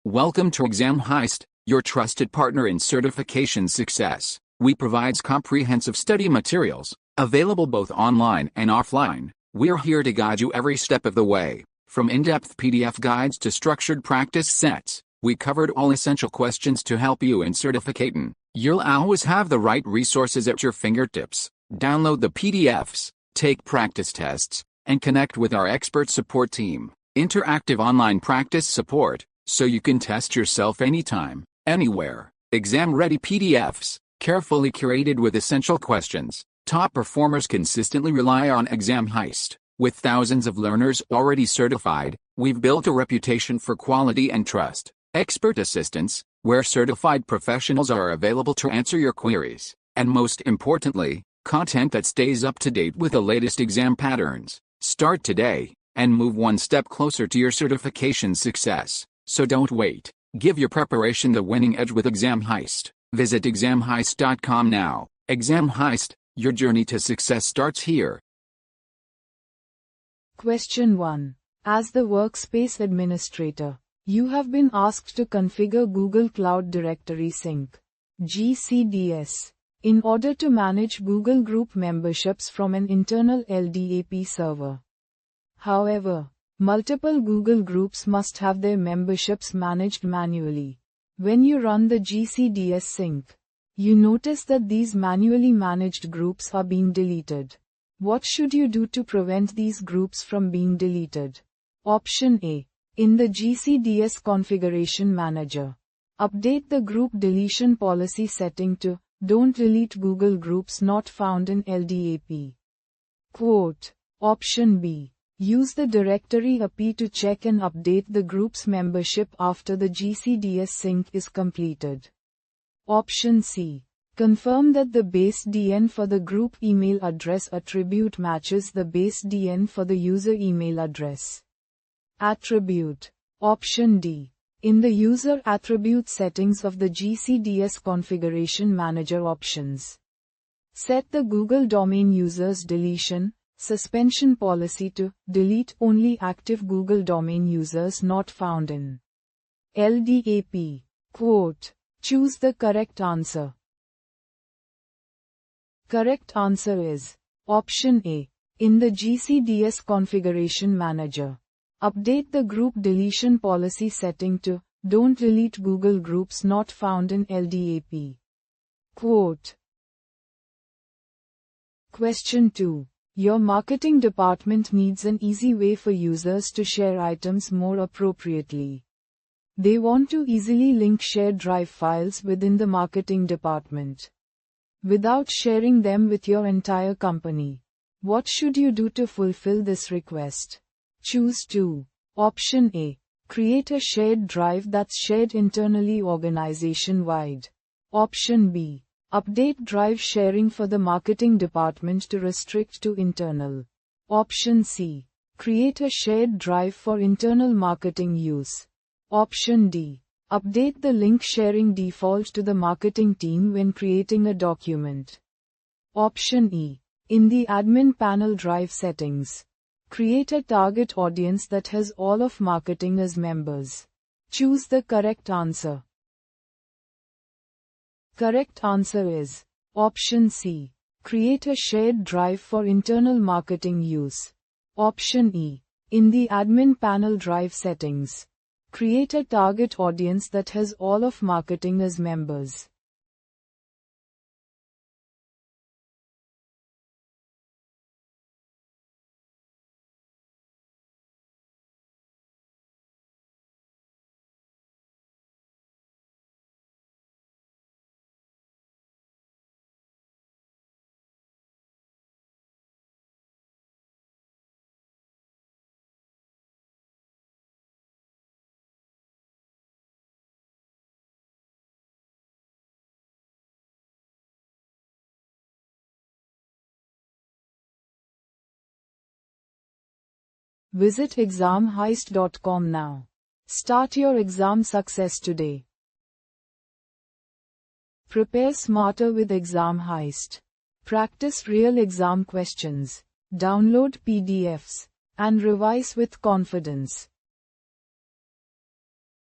Welcome to Exam Heist, your trusted partner in certification success. We provide comprehensive study materials, available both online and offline. We're here to guide you every step of the way. From in-depth PDF guides to structured practice sets, we covered all essential questions to help you in certificating. You'll always have the right resources at your fingertips. Download the PDFs, take practice tests, and connect with our expert support team. Interactive online practice support, so you can test yourself anytime, anywhere. Exam-ready PDFs, carefully curated with essential questions. Top performers consistently rely on Exam Heist. With thousands of learners already certified, we've built a reputation for quality and trust. Expert assistance, where certified professionals are available to answer your queries. And most importantly, content that stays up to date with the latest exam patterns. Start today, and move one step closer to your certification success. So don't wait. Give your preparation the winning edge with Exam Heist. Visit examheist.com now. Exam Heist, your journey to success starts here. Question 1. As the Workspace administrator, you have been asked to configure Google Cloud Directory Sync (GCDS) in order to manage Google Group memberships from an internal LDAP server. However, multiple Google groups must have their memberships managed manually. When you run the GCDS sync, you notice that these manually managed groups are being deleted. What should you do to prevent these groups from being deleted? Option A. In the GCDS Configuration Manager, update the group deletion policy setting to Don't delete Google groups not found in LDAP. Quote. Option B. Use the directory API to check and update the group's membership after the GCDS sync is completed. Option C. Confirm that the base DN for the group email address attribute matches the base DN for the user email address. Attribute. Option D. In the user attribute settings of the GCDS Configuration Manager options, set the Google domain users deletion suspension policy to delete only active Google domain users not found in LDAP. Quote. Choose the correct answer. Correct answer is Option A. In the GCDS Configuration Manager, update the group deletion policy setting to Don't delete Google groups not found in LDAP. Quote. Question 2. Your marketing department needs an easy way for users to share items more appropriately. They want to easily link shared drive files within the marketing department, without sharing them with your entire company. What should you do to fulfill this request? Choose 2. Option A. Create a shared drive that's shared internally organization-wide. Option B. Update drive sharing for the marketing department to restrict to internal. Option C. Create a shared drive for internal marketing use. Option D. Update the link sharing default to the marketing team when creating a document. Option E. In the admin panel drive settings, create a target audience that has all of marketing as members. Choose the correct answer. Correct answer is Option C. Create a shared drive for internal marketing use. Option E. In the admin panel drive settings, create a target audience that has all of marketing as members. Visit examheist.com now. Start your exam success today. Prepare smarter with Exam Heist. Practice real exam questions. Download PDFs and revise with confidence.